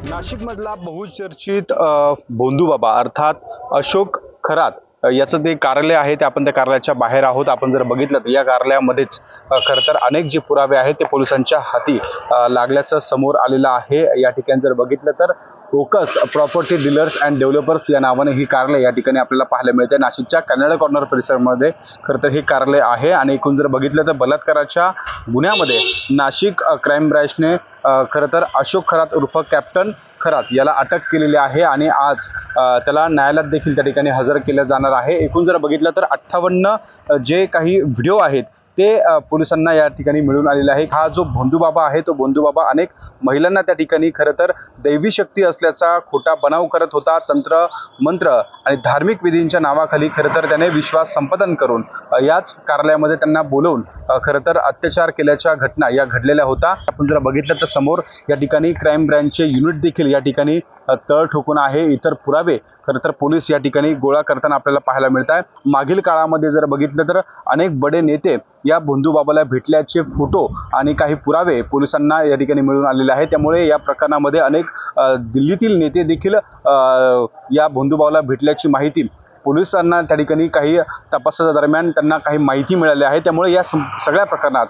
[SPEAKER 12] नाशिकमधला बहुचर्चित भोंदूबाबा अर्थात अशोक खरात याचं ते कार्यालय आहे ते आपण त्या कार्यालयाच्या बाहेर आहोत. आपण जर बघितलं तर या कार्यालयामध्येच खरं तर अनेक जे पुरावे आहेत ते पोलिसांच्या हाती लागल्याचं समोर आलेलं आहे. या ठिकाणी जर बघितलं तर focus property dealers and developers या नावाने ही कार्यालय या ठिकाणी आपल्याला पाहायला मिळते. नाशिकच्या कन्नड कॉर्नर परिसरामध्ये खरं तर हे कार्यालय आहे आणि एकूण जर बघितलं तर बलात्काराच्या गुन्ह्यामध्ये नाशिक क्राईम ब्रँचने खरं तर अशोक खरात उर्फ कॅप्टन खरात याला अटक केलेली आहे आणि आज त्याला न्यायालयात देखील त्या ठिकाणी हजर केलं जाणार आहे. एकूण जर बघितलं तर 58 जे काही व्हिडिओ आहेत ते पोलिसांना या ठिकाणी मिळून आलेले आहे. हा जो भोंदूबाबा आहे तो भोंदूबाबा अनेक महिलांना त्या ठिकाणी खरं तर दैवी शक्ती असल्याचा खोटा बनाव करत होता. तंत्र मंत्र आणि धार्मिक विधींच्या नावाखाली खरं तर त्याने विश्वास संपादन करून याच कार्यालयामध्ये त्यांना बोलवून खरं तर अत्याचार केल्याच्या घटना या घडलेल्या होत्या. आपण जर बघितलं तर समोर या ठिकाणी क्राईम ब्रँचचे युनिट देखील या ठिकाणी तळ ठोकून आहे. इतर पुरावे खरं तर पोलीस या ठिकाणी गोळा करताना आपल्याला पाहायला मिळत आहे. मागील काळामध्ये जर बघितलं तर अनेक बडे नेते या भोंदूबाबाला भेटल्याचे फोटो आणि काही पुरावे पोलिसांना या ठिकाणी मिळून आलेले आहेत. त्यामुळे या प्रकरणामध्ये अनेक दिल्लीतील नेते देखील या भोंदूबाबाला भेटल्याची माहिती पोलिसांना त्या ठिकाणी काही तपासाच्या दरम्यान त्यांना काही माहिती मिळाली आहे. त्यामुळे या सगळ्या प्रकरणात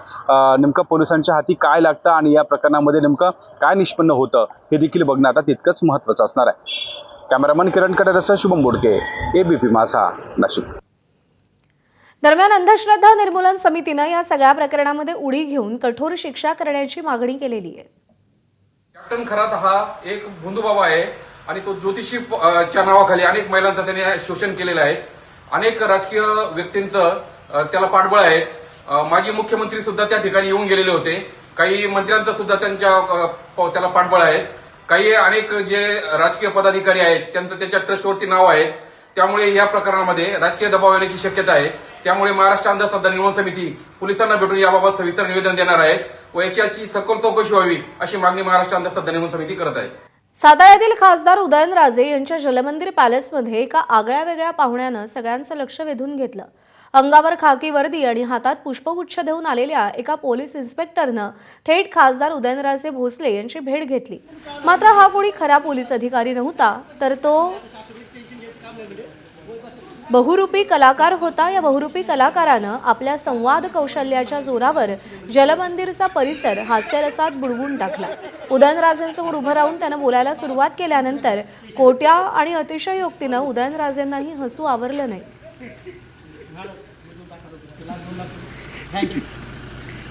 [SPEAKER 12] नेमकं पोलिसांच्या हाती काय लागतं आणि या प्रकरणामध्ये नेमकं काय निष्पन्न होतं हे देखील बघणं आता तितकंच महत्त्वाचं असणार आहे. कॅमेरामन किरण कडेरसह शुभम बोडके, ABP माझा, नाशिक.
[SPEAKER 1] दरम्यान अंधश्रद्धा निर्मूलन समितीनं या सगळ्या प्रकरणामध्ये उडी घेऊन कठोर शिक्षा करण्याची मागणी केलेली आहे.
[SPEAKER 13] कॅप्टन खरात हा एक भोंदूबाबा आहे आणि तो ज्योतिषीच्या नावाखाली अनेक महिलांचं त्याने शोषण केलेलं आहे. अनेक राजकीय व्यक्तींचं त्याला पाठबळ आहे. माजी मुख्यमंत्री सुद्धा त्या ठिकाणी येऊन गेलेले होते. काही मंत्र्यांचं सुद्धा त्याला पाठबळ आहे. काही अनेक जे राजकीय पदाधिकारी आहेत त्यांचं त्याच्या ट्रस्टवरती नाव आहे. त्यामुळे या प्रकरणामध्ये राजकीय दबाव येण्याची शक्यता आहे. त्यामुळे महाराष्ट्र अंधश्रद्धा निर्मूलन समिती पोलिसांना भेटून याबाबत सविस्तर निवेदन देणार आहेत व याची सखोल चौकशी व्हावी अशी मागणी महाराष्ट्र अंधश्रद्धा निर्मूलन समिती करत आहे.
[SPEAKER 1] साताऱ्यातील खासदार उदयनराजे यांच्या जलमंदिर पॅलेसमध्ये एका आगळ्या वेगळ्या पाहुण्यानं सगळ्यांचं लक्ष वेधून घेतलं. अंगावर खाकी वर्दी आणि हातात पुष्पगुच्छ देऊन आलेल्या एका पोलीस इन्स्पेक्टरनं थेट खासदार उदयनराजे भोसले यांची भेट घेतली. मात्र हा कोणी खरा पोलीस अधिकारी नव्हता, तर तो बहुरूपी कलाकार होता. या बहुरूपी कलाकारानं आपल्या संवाद कौशल्याच्या जोरावर जलमंदिरचा परिसर हास्यरसात बुडवून टाकला. उदयनराजेंसमोर उभं राहून त्यानं बोलायला सुरुवात केल्यानंतर कोट्या आणि अतिशयोक्तीनं उदयनराजेंनाही हसू आवरलं नाही.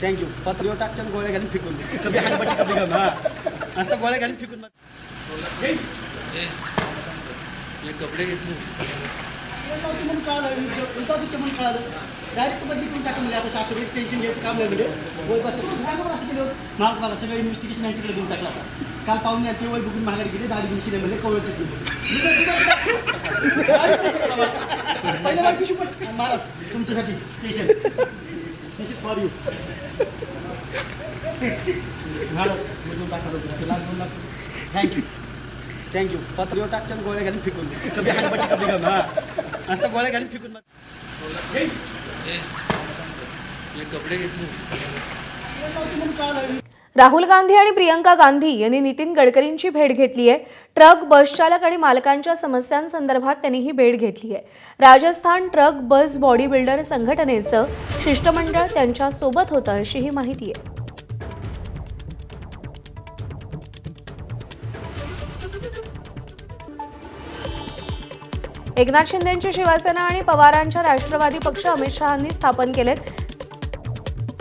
[SPEAKER 14] थँक्यू पत्र टाकच्या गोळ्या घालून फेकून कधी हातबटी कधी घालून असं गोळ्या घालून फेकून कपडे घेतले उलटावती म्हणून कळालं, उलटावती म्हणून कळालं, डायरेक्ट बदली करून टाकून म्हणजे आता शास्त्रीय टेन्शन घ्यायचं काम नाही म्हणजे वय बस सांगा मला असं केलं महाग मला सगळं इन्व्हेस्टिगेशन यांच्याकडे देऊन टाकला आता. काल पाहुणे यांचे वय बघून महागारी गेले, दाढी बिनशी नाही म्हणजे कवळचं गेलं पहिल्या बार पिशू पण महाराज तुमच्यासाठी स्पेशल फॉर यू महाराज बोलून टाकलं थँक्यू पत्रिओ टाकच्या गोळ्या घालून फेकून कधी हातबट्टी कधी घालून हा असं गोळ्या घालून फेकून
[SPEAKER 1] राहुल गांधी आणि प्रियंका गांधी यांनी नितीन गडकरींची भेट घेतली आहे. ट्रक बस चालक आणि मालकांच्या समस्यांसंदर्भात त्यांनी ही भेट घेतली आहे. Rajasthan truck bus body builder संघटनेचं शिष्टमंडळ त्यांच्या सोबत होतं अशी ही माहिती आहे. एकनाथ शिंदेंची शिवसेना आणि पवारांच्या राष्ट्रवादी पक्ष अमित शहांनी स्थापन केलेत.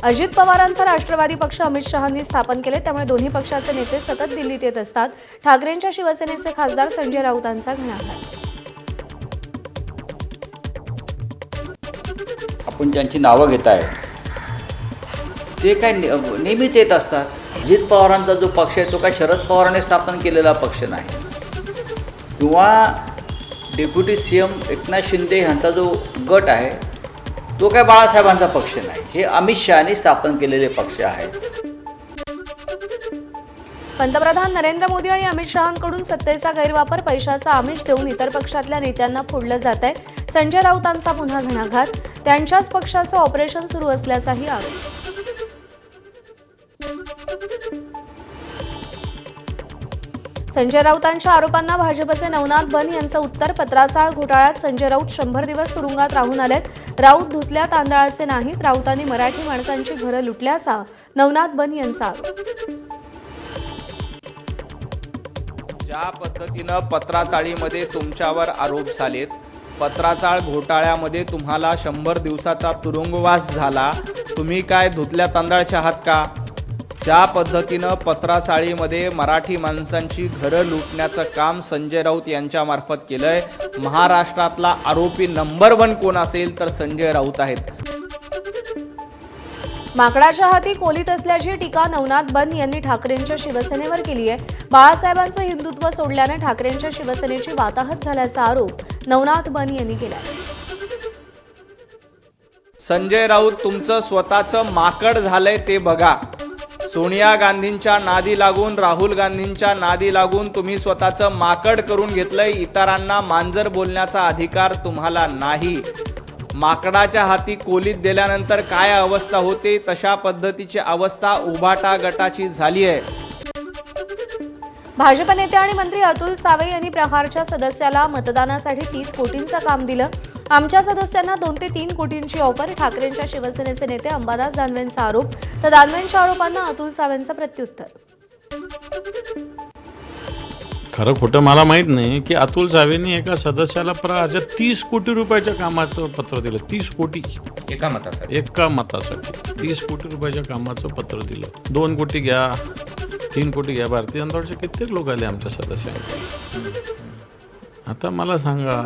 [SPEAKER 1] अजित पवारांचा राष्ट्रवादी पक्ष अमित शहांनी स्थापन केले, त्यामुळे दोन्ही पक्षाचे नेते सतत दिल्लीत येत असतात. ठाकरेंच्या शिवसेनेचे खासदार संजय राऊतांचा घणाघात.
[SPEAKER 15] आपण ज्यांची नावं घेत आहे ते काय नेहमीच येत असतात. अजित पवारांचा जो पक्ष आहे तो काय शरद पवारांनी स्थापन केलेला पक्ष नाही, किंवा डेप्युटी CM एकनाथ शिंदे यांचा जो गट आहे तो काय बाळासाहेबांचा पक्ष नाही. हे अमित शहानी स्थापन केलेले पक्ष आहेत.
[SPEAKER 1] पंतप्रधान नरेंद्र मोदी आणि अमित शहांकडून सत्तेचा गैरवापर, पैशाचा आमिष देऊन इतर पक्षातल्या नेत्यांना फोडलं जात आहे. संजय राऊतांचा पुन्हा घणाघात. त्यांच्याच पक्षाचं ऑपरेशन सुरू असल्याचाही आरोप. संजय राऊतांच्या आरोपांना भाजपचे नवनाथ बन यांचं उत्तर. पत्राचाळ घोटाळ्यात संजय राऊत 100 दिवस तुरुंगात राहून आलेत. राऊत धुतल्या तांदळाचे नाहीत. राऊतांनी मराठी माणसांची घरं लुटल्याचा नवनाथ बन यांचा आरोप.
[SPEAKER 16] ज्या पद्धतीनं पत्राचाळीमध्ये तुमच्यावर आरोप झालेत, पत्राचाळ घोटाळ्यामध्ये तुम्हाला 100 दिवसाचा तुरुंगवास झाला, तुम्ही काय धुतल्या तांदळाचे आहात का? ज्या पद्धतीनं पत्राचाळीमध्ये मराठी माणसांची घरं लुटण्याचं काम संजय राऊत यांच्यामार्फत केलंय, महाराष्ट्रातला आरोपी नंबर 1 कोण असेल तर संजय राऊत आहेत.
[SPEAKER 1] माकडाच्या हाती कोलीत असल्याची टीका नवनाथ बन यांनी ठाकरेंच्या शिवसेनेवर केली आहे. बाळासाहेबांचं हिंदुत्व सोडल्याने ठाकरेंच्या शिवसेनेची वाताहत झाल्याचा आरोप नवनाथ बन यांनी केला.
[SPEAKER 16] संजय राऊत तुमचं स्वतःचं माकड झालंय ते बघा. सोनिया गांधींच्या नादी लागून, राहुल गांधींच्या नादी लागून तुम्ही स्वतःचं माकड करून घेतलंय. इतरांना मांजर बोलण्याचा अधिकार तुम्हाला नाही. माकडाच्या हाती कोलीत दिल्यानंतर काय अवस्था होते तशा पद्धतीची अवस्था उभाटा गटाची झाली आहे.
[SPEAKER 1] भाजप नेते आणि मंत्री अतुल सावे यांनी प्रहारच्या सदस्याला मतदानासाठी 30 कोटींचं काम दिलं. आमच्या सदस्यांना 2 ते 3 कोटींची ऑफर. ठाकरेंच्या शिवसेनेचे नेते अंबादास दानवेंचा आरोप, तर दानवेंच्या आरोपांना अतुल सावेंचं प्रत्युत्तर.
[SPEAKER 17] खरं खोटं मला माहीत नाही की अतुल सावेंनी एका सदस्याला प्रहारच्या 30 कोटी रुपयाच्या कामाचं पत्र दिलं. 30 कोटी एका मतासाठी 30 कोटी रुपयाच्या कामाचं पत्र दिलं. 2 कोटी घ्या, 3 कोटी घ्या. भारतीय जनता पार्टीचे कित्येक लोक आले आमच्या सदस्यांकडे. आता मला सांगा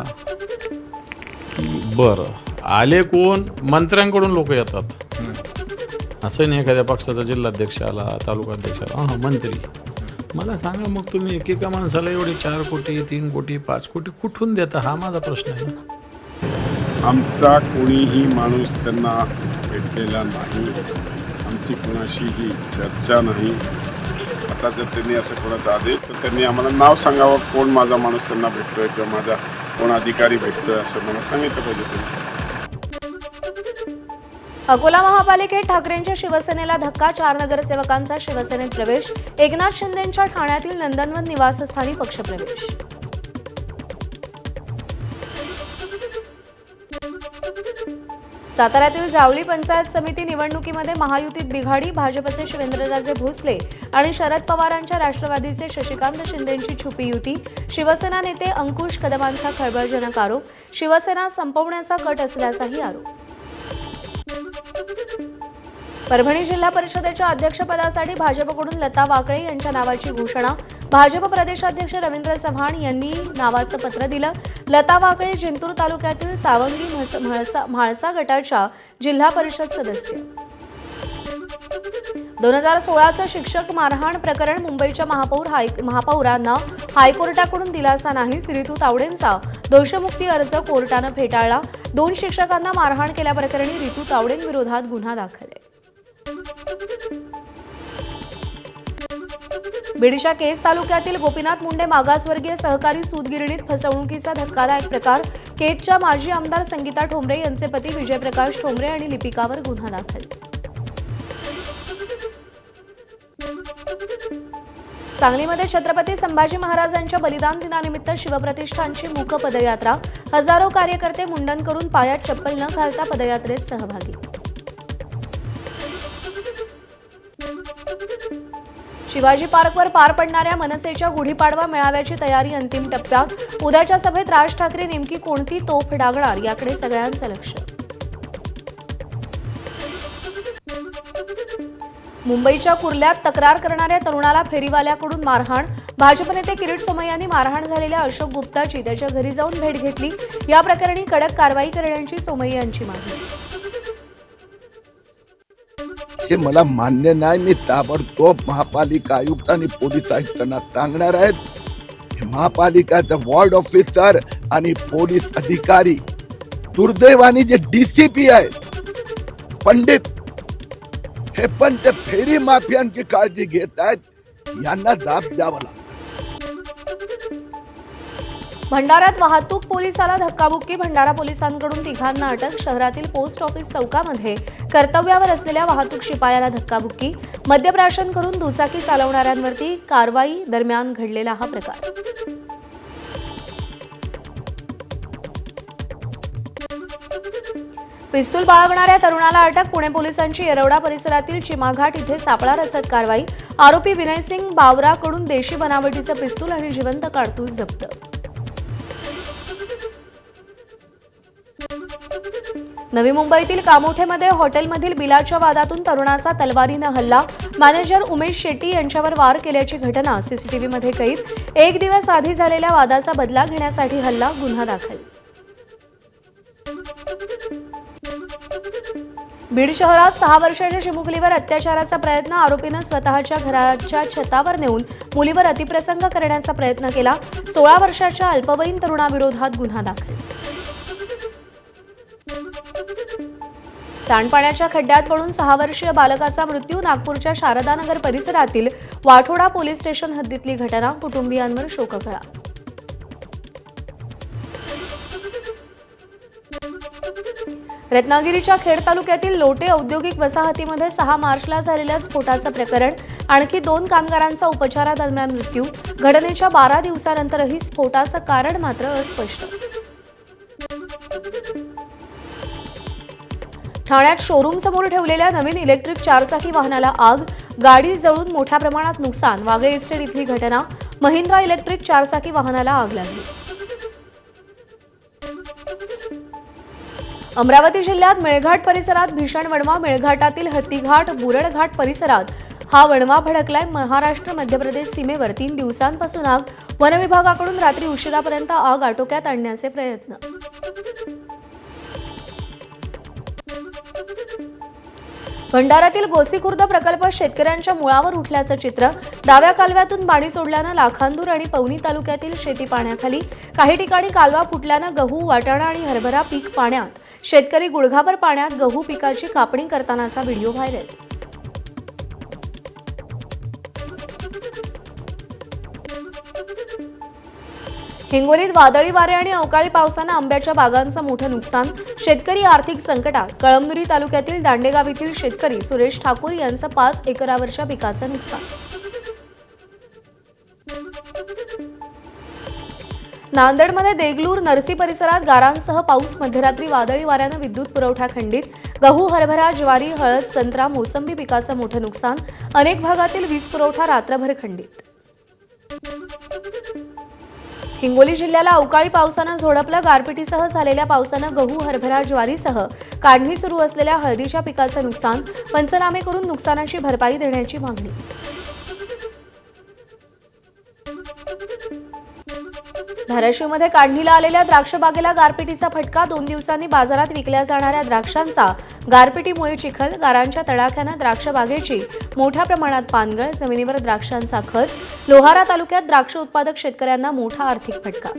[SPEAKER 17] की बरं आले कोण? मंत्र्यांकडून लोक येतात. असं नाही एखाद्या पक्षाचा जिल्हाध्यक्ष आला, तालुकाध्यक्ष आला, हां मंत्री. मला सांगा मग तुम्ही एकेका माणसाला एवढे 4 कोटी, 3 कोटी, 5 कोटी कुठून देता? हा माझा प्रश्न आहे ना.
[SPEAKER 18] आमचा कोणीही माणूस त्यांना भेटलेला नाही. आमची कोणाशीही चर्चा नाही. आता जर त्यांनी असं कोणाचं आदेश तर त्यांनी आम्हाला नाव सांगावं, कोण माझा माणूस त्यांना भेटतोय किंवा माझा कोण अधिकारी भेटतोय असं मला सांगितलं पाहिजे त्यांनी.
[SPEAKER 1] अकोला महापालिकेत ठाकरेंच्या शिवसेनेला धक्का. 4 नगरसेवकांचा शिवसेनेत प्रवेश. एकनाथ शिंदेंच्या ठाण्यातील नंदनवन निवासस्थानी पक्षप्रवेश. साताऱ्यातील जावळी पंचायत समिती निवडणुकीमध्ये महायुतीत बिघाडी. भाजपचे शिवेंद्रराजे भोसले आणि शरद पवारांच्या राष्ट्रवादीचे शशिकांत शिंदेंची छुपी युती. शिवसेना नेते अंकुश कदमांचा खळबळजनक आरोप. शिवसेना संपवण्याचा कट असल्याचाही आरोप. परभणी जिल्हा परिषदेच्या अध्यक्षपदासाठी भाजपकडून लता वाकळे यांच्या नावाची घोषणा. भाजप प्रदेशाध्यक्ष रवींद्र चव्हाण यांनी नावाचं पत्र दिलं. लता वाकळे जिंतूर तालुक्यातील सावंगी म्हाळसा गटाच्या जिल्हा परिषद सदस्य. 2016चं शिक्षक मारहाण प्रकरण मुंबईच्या महापौरांना हायकोर्टाकडून दिलासा नाही. रितू तावडेंचा दोषमुक्ती अर्ज कोर्टानं फेटाळला. 2 शिक्षकांना मारहाण केल्याप्रकरणी रितू तावडेंविरोधात गुन्हा दाखल आहे. बीडच्या केज तालुक्यातील गोपीनाथ मुंडे मागासवर्गीय सहकारी सूतगिरणीत फसवणुकीचा धक्कादायक प्रकार. केजच्या माजी आमदार संगीता ठोंबरे यांचे पती विजयप्रकाश ठोंबरे आणि लिपिकावर गुन्हा दाखल. सांगलीमध्ये छत्रपती संभाजी महाराजांच्या बलिदान दिनानिमित्त शिवप्रतिष्ठानची मूक पदयात्रा. हजारो कार्यकर्ते मुंडन करून पायात चप्पल न घालता पदयात्रेत सहभागी. शिवाजी पार्कवर पार पडणाऱ्या मनसेच्या गुढीपाडवा मेळाव्याची तयारी अंतिम टप्प्यात. उद्याच्या सभेत राज ठाकरे नेमकी कोणती तोफ डागणार याकडे सगळ्यांचं लक्ष. मुंबईच्या कुर्ल्यात तक्रार करणाऱ्या तरुणाला फेरीवाल्याकडून मारहाण. भाजप नेते किरीट सोमय्यांनी मारहाण झालेल्या अशोक गुप्ताची त्याच्या घरी जाऊन भेट घेतली. या प्रकरणी कडक कारवाई करण्याची सोमय्यांची मागणी.
[SPEAKER 19] हे मला मान्य नाही. मी ताबडतोब महापालिका आयुक्त आणि पोलीस आयुक्तांना सांगणार आहेत. महापालिकाचं वॉर्ड ऑफिसर आणि पोलीस अधिकारी, दुर्दैवाने जे DCP आहेत पंडित, हे पण ते फेरी माफियांची काळजी घेत आहेत. यांना दाब द्यावा लागतो.
[SPEAKER 1] भंडाऱ्यात वाहतूक पोलिसाला धक्काबुक्की. भंडारा पोलिसांकडून 3 अटक. शहरातील पोस्ट ऑफिस चौकामध्ये कर्तव्यावर असलेल्या वाहतूक शिपायाला धक्काबुक्की. मद्यप्राशन करून दुचाकी चालवणाऱ्यांवरती कारवाई दरम्यान घडलेला हा प्रकार. पिस्तूल बाळगणाऱ्या तरुणाला अटक. पुणे पोलिसांची येरवडा परिसरातील चिमाघाट इथे सापळा रचत कारवाई. आरोपी विनयसिंग बावराकडून देशी बनावटीचं पिस्तूल आणि जिवंत काडतूस जप्त. नवी मुंबईतील कामोठेमध्ये हॉटेलमधील बिलाच्या वादातून तरुणाचा तलवारीनं हल्ला. मॅनेजर उमेश शेट्टी यांच्यावर वार केल्याची घटना सीसीटीव्हीमध्ये कैद. 1 दिवस आधी झालेल्या वादाचा बदला घेण्यासाठी हल्ला. गुन्हा दाखल. बीड शहरात 6 वर्षाच्या चिमुकलीवर अत्याचाराचा प्रयत्न. आरोपीनं स्वतःच्या घराच्या छतावर नेऊन मुलीवर अतिप्रसंग करण्याचा प्रयत्न केला. 16 वर्षाच्या अल्पवयीन तरुणाविरोधात गुन्हा दाखल. सांडपाण्याच्या खड्ड्यात पडून 6 वर्षीय बालकाचा मृत्यू. नागपूरच्या शारदानगर परिसरातील वाठोडा पोलीस स्टेशन हद्दीतली घटना. कुटुंबियांवर शोककळा. रत्नागिरीच्या खेड तालुक्यातील लोटे औद्योगिक वसाहतीमध्ये 6 मार्चला झालेल्या स्फोटाचं प्रकरण. आणखी 2 कामगारांचा उपचारादरम्यान मृत्यू. घटनेच्या 12 दिवसानंतरही स्फोटाचं कारण मात्र अस्पष्ट. ठाण्यात शोरूम समोर ठेवलेल्या नवीन इलेक्ट्रिक 4चाकी वाहनाला आग. गाडी जळून मोठ्या प्रमाणात नुकसान. वागळे इस्टेट इथली घटना. महिंद्रा इलेक्ट्रिक 4चाकी वाहनाला आग लागली. अमरावती जिल्ह्यात मेळघाट परिसरात भीषण वणवा. मेळघाटातील हत्तीघाट बुरडघाट परिसरात हा वणवा भडकलाय. महाराष्ट्र मध्य प्रदेश सीमेवर 3 दिवसांपासून आग. वनविभागाकडून रात्री उशिरापर्यंत आग आटोक्यात आणण्याचे प्रयत्न. भंडाऱ्यातील गोसीखुर्द प्रकल्प शेतकऱ्यांच्या मुळावर उठल्याचं चित्र. डाव्या कालव्यातून पाणी सोडल्यानं लाखांदूर आणि पवनी तालुक्यातील शेती पाण्याखाली. काही ठिकाणी कालवा फुटल्यानं गहू, वाटाणा आणि हरभरा पीक पाण्यात. शेतकरी गुडघाभर पाण्यात गहू पिकाची कापणी करतानाचा व्हिडिओ व्हायरल. हिंगोलीत वादळी वारे आणि अवकाळी पावसानं आंब्याच्या बागांचं मोठं नुकसान. शेतकरी आर्थिक संकटात. कळमनुरी तालुक्यातील दांडेगाव येथील शेतकरी सुरेश ठाकूर यांचं 5 एकरावरच्या पिकाचं नुकसान. नांदेडमध्ये देगलूर नरसी परिसरात गारांसह पाऊस. मध्यरात्री वादळी वाऱ्यानं विद्युत पुरवठा खंडित. गहू, हरभरा, ज्वारी, हळद, संत्रा, मोसंबी पिकाचं मोठं नुकसान. अनेक भागातील वीज पुरवठा रात्रभर खंडित. हिंगोली जिल्ह्याला अवकाळी पावसानं झोडपलं. गारपिटीसह झालेल्या पावसानं गहू, हरभरा, ज्वारीसह काढणी सुरू असलेल्या हळदीच्या पिकाचं नुकसान. पंचनामे करून नुकसानाची भरपाई देण्याची मागणी. धाराशिवमध्ये काढणीला आलेल्या द्राक्ष बागेला गारपिटीचा फटका. 2 दिवसांनी बाजारात विकल्या जाणाऱ्या द्राक्षांचा गारपिटीमुळे चिखल. गारांच्या तडाख्यानं द्राक्ष बागेची मोठ्या प्रमाणात पानगळ. जमिनीवर द्राक्षांचा खच. लोहारा तालुक्यात द्राक्ष उत्पादक शेतकऱ्यांना मोठा आर्थिक फटका.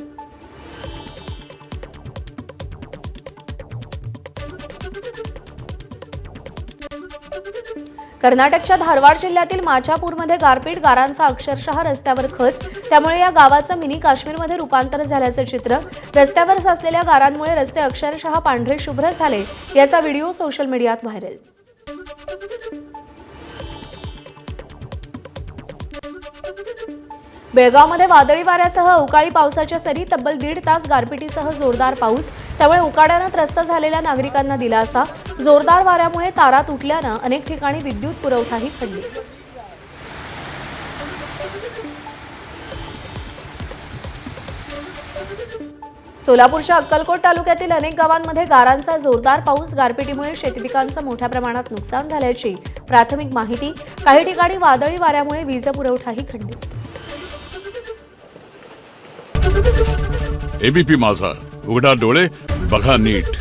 [SPEAKER 1] कर्नाटकच्या धारवाड जिल्ह्यातील माचापूरमध्ये गारपीट. गारांचा अक्षरशः रस्त्यावर खच. त्यामुळे या गावाचं मिनी काश्मीरमध्ये रूपांतर झाल्याचं चित्र. रस्त्यावर साचलेल्या गारांमुळे रस्ते अक्षरशः पांढरे शुभ्र झाले. याचा व्हिडिओ सोशल मीडियात व्हायरल. बेळगावमध्ये वादळी वाऱ्यासह अवकाळी पावसाच्या सरी. तब्बल 1.5 तास गारपिटीसह जोरदार पाऊस. त्यामुळे उकाड्यानं त्रस्त झालेल्या नागरिकांना दिलासा. जोरदार वाऱ्यामुळे तारा तुटल्यानं अनेक ठिकाणी विद्युत पुरवठाही खंडित. सोलापूरच्या अक्कलकोट तालुक्यातील अनेक गावांमध्ये गारांचा जोरदार पाऊस. गारपिटीमुळे शेतपिकांचं मोठ्या प्रमाणात नुकसान झाल्याची प्राथमिक माहिती. काही ठिकाणी वादळी वाऱ्यामुळे वीज पुरवठाही खंडित.
[SPEAKER 20] एबीपी माझा, उघडा डोळे बघा नीट.